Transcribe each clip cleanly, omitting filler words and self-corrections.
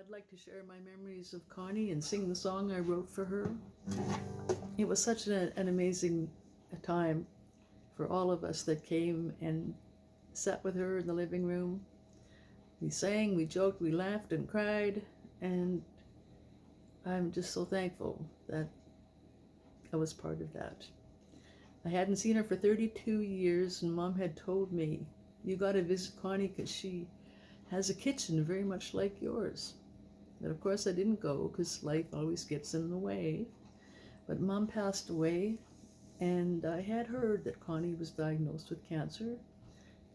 I'd like to share my memories of Connie and sing the song I wrote for her. It was such an amazing time for all of us that came and sat with her in the living room. We sang, we joked, we laughed and cried, and I'm just so thankful that I was part of that. I hadn't seen her for 32 years, and Mom had told me, you got to visit Connie because she has a kitchen very much like yours. But of course I didn't go because life always gets in the way. But Mom passed away, and I had heard that Connie was diagnosed with cancer.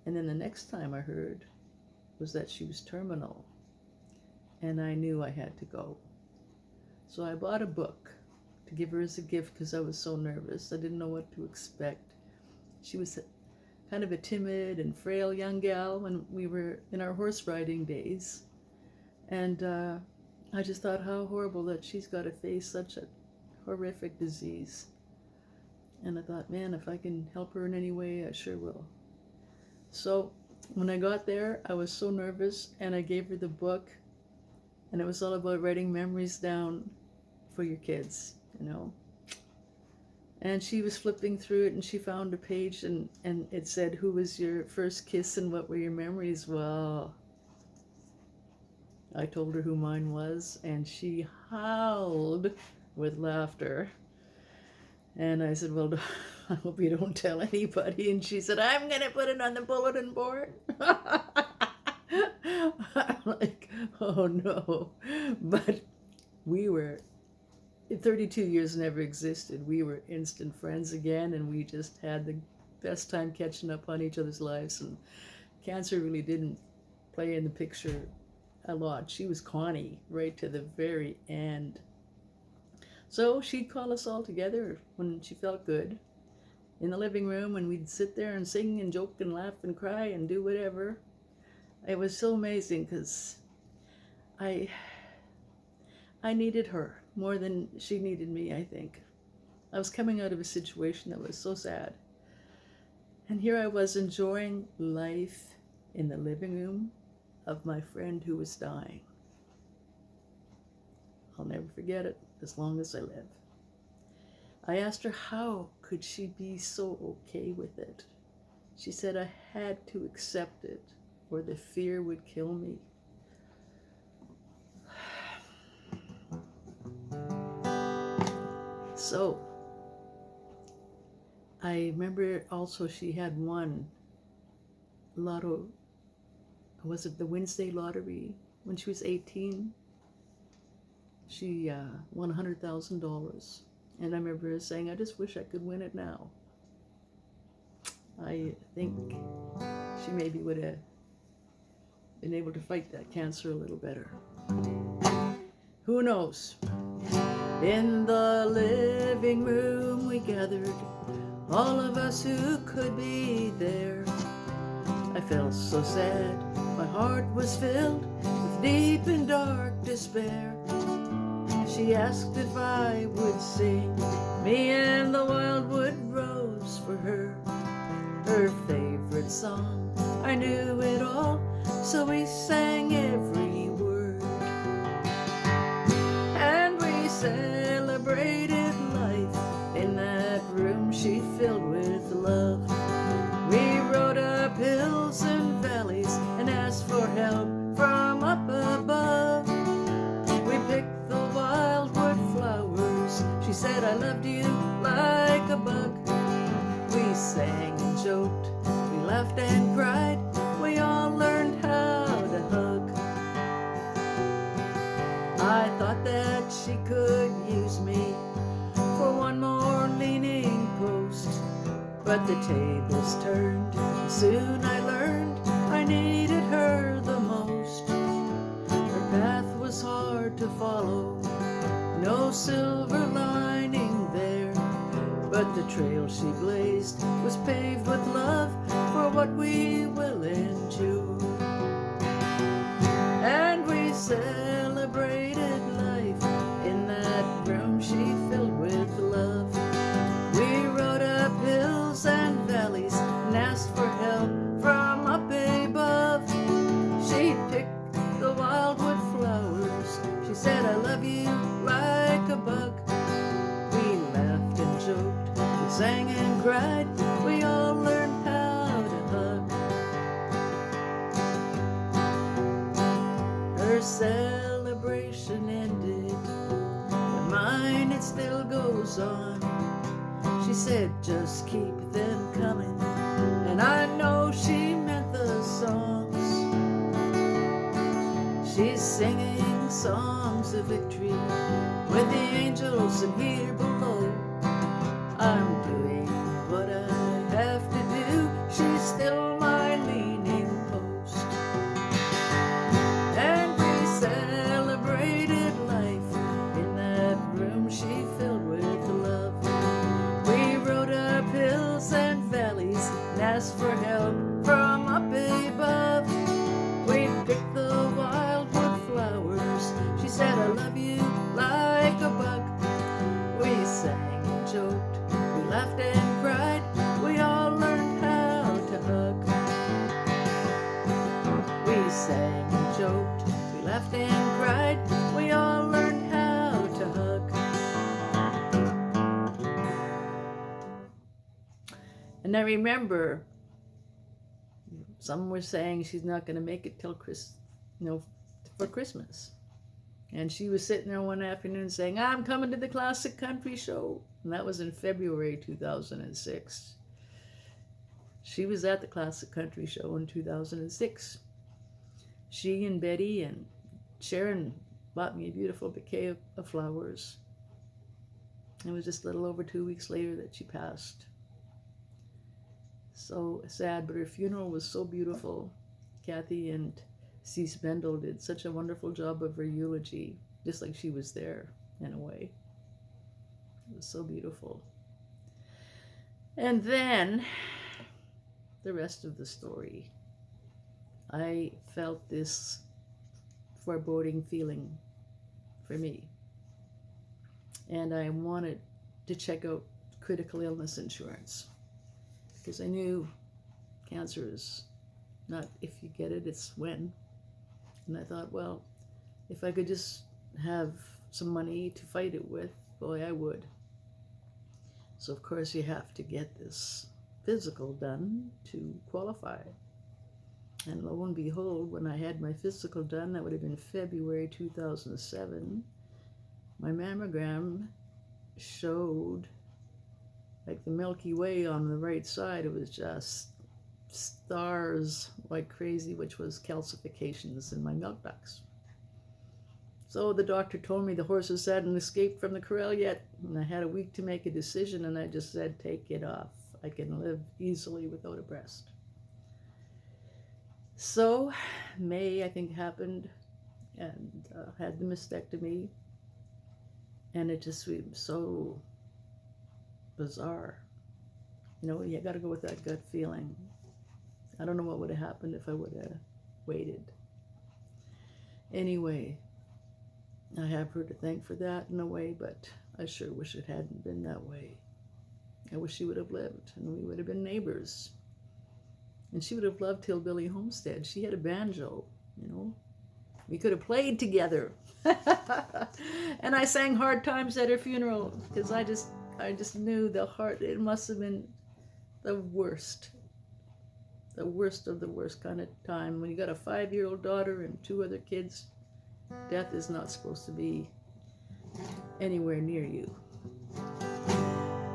And then the next time I heard was that she was terminal. And I knew I had to go. So I bought a book to give her as a gift because I was so nervous. I didn't know what to expect. She was kind of a timid and frail young gal when we were in our horse riding days. And I just thought how horrible that she's got to face such a horrific disease. And I thought, man, if I can help her in any way, I sure will. So when I got there, I was so nervous, and I gave her the book, and it was all about writing memories down for your kids, you know. And she was flipping through it, and she found a page, and it said, who was your first kiss and what were your memories? Well, I told her who mine was, and she howled with laughter. And I said, well, I hope you don't tell anybody. And she said, I'm going to put it on the bulletin board. I'm like, oh no. But we were, 32 years never existed. We were instant friends again, and we just had the best time catching up on each other's lives. And cancer really didn't play in the picture a lot. She was Connie right to the very end. So she'd call us all together when she felt good in the living room, and we'd sit there and sing and joke and laugh and cry and do whatever. It was so amazing because I needed her more than she needed me, I think. I was coming out of a situation that was so sad. And here I was enjoying life in the living room of my friend who was dying. I'll never forget it as long as I live. I asked her how could she be so okay with it. She said I had to accept it or the fear would kill me. So I remember also she had won lotto. Was it the Wednesday lottery when she was 18? She won $100,000. And I remember her saying, I just wish I could win it now. I think she maybe would have been able to fight that cancer a little better. Who knows? In the living room we gathered, all of us who could be there. I felt so sad, my heart was filled with deep and dark despair. She asked if I would sing Me and the Wildwood Rose for her favorite song. I knew it all, so we sang every word. And we celebrated life in that room she filled with love. We rode up hills and valleys and asked for help from up above. We picked the wildwood flowers. She said, I loved you like a bug. We sang and joked, we laughed and cried. We all learned how to hug. I thought that she could use me for one more leaning post. But the tables turned, and soon I learned I needed her the most. Her path was hard to follow, no silver lining there. But the trail she blazed was paved with love for what we will endure. And we celebrated life in that room she filled with love. We rode up hills and valleys and asked for help from up above. She picked the wildwood flowers. Her celebration ended, but mine it still goes on. She said, just keep them coming, and I know she meant the songs. She's singing songs of victory with the angels and here below. I'm doing what I have to do. She's still my leaning post. And we celebrated life in that room she filled with love. We rode up hills and valleys and asked for help from up above. We picked the wildwood flowers. She said, I love you like a bug. We sang and joked, we laughed and cried. We all learned how to hug. We sang and joked, we laughed and cried. We all learned how to hug. And I remember some were saying she's not going to make it till for Christmas. And she was sitting there one afternoon saying, I'm coming to the Classic Country Show. And that was in February 2006. She was at the Classic Country Show in 2006. She and Betty and Sharon bought me a beautiful bouquet of flowers. It was just a little over 2 weeks later that she passed. So sad, but her funeral was so beautiful. Kathy and Cease Bendel did such a wonderful job of her eulogy, just like she was there in a way. It was so beautiful. And then the rest of the story. I felt this foreboding feeling for me. And I wanted to check out critical illness insurance, because I knew cancer is not if you get it, it's when. And I thought, well, if I could just have some money to fight it with, boy, I would. So of course you have to get this physical done to qualify. And lo and behold, when I had my physical done, that would have been February 2007, my mammogram showed like the Milky Way on the right side. It was just stars like crazy, which was calcifications in my milk ducts. So the doctor told me the horses hadn't escaped from the corral yet, and I had a week to make a decision, and I just said, take it off. I can live easily without a breast. So May, I think, happened, and had the mastectomy, and it just seemed so bizarre. You know, you got to go with that gut feeling. I don't know what would have happened if I would have waited. Anyway, I have her to thank for that in a way, but I sure wish it hadn't been that way. I wish she would have lived, and we would have been neighbors. And she would have loved Hillbilly Homestead. She had a banjo, you know. We could have played together. And I sang Hard Times at her funeral, because I just knew it must have been the worst of the worst kind of time. When you got a 5-year-old daughter and 2 other kids, death is not supposed to be anywhere near you.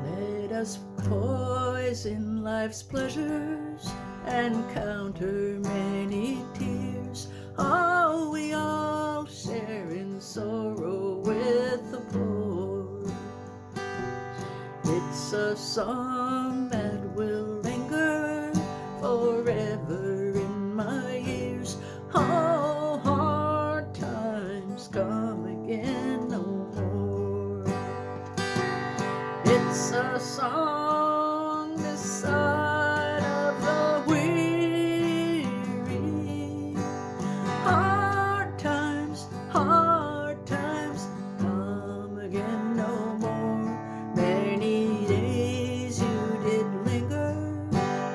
Let us poison life's pleasures and counter many tears. Oh, we all share in sorrow with the poor. It's a song that will linger forever in my ears. Oh, hard times come again no more. It's a song this side of the weary. Hard times come again no more. Many days you did linger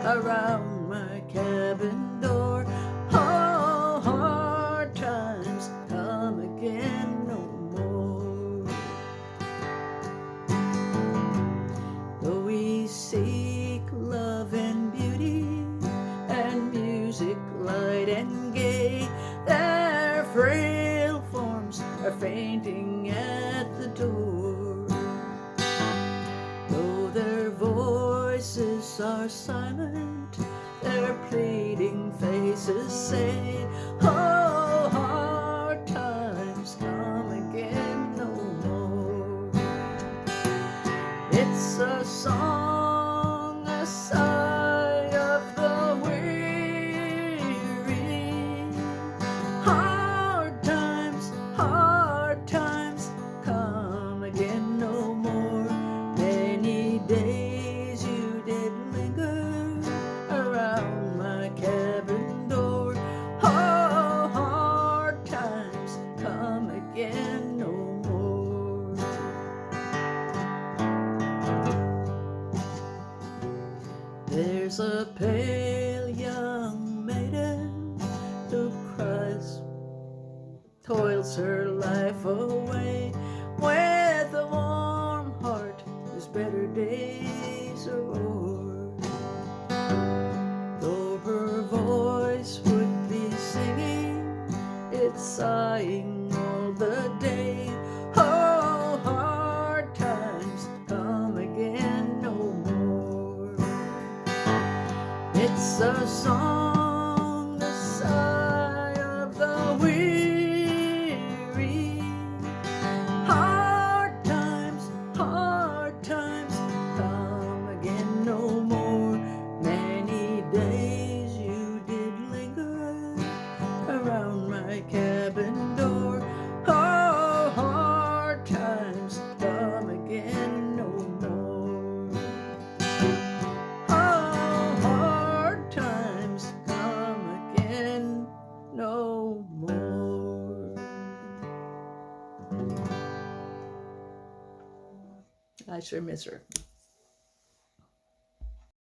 around my cabin door. Oh, hard times come again no more. Though fainting at the door. Though their voices are silent, their pleading faces say, oh, hard times come again no more. It's a song, a sigh of the weary. Hard times come again no more. Many days you did linger around my cabin door. Oh, hard times come again no more. There's a pale young maiden who cries, toils her life away with a warm heart whose better days are o'er. Though her voice would be singing, it's sighing all the day. Oh, hard times come again no more. It's a song, the sigh of the weary. Hard times come again no more. Many days you did linger around my cabin door. Oh, hard times come again no more. Oh, hard times come again no more. I sure miss her.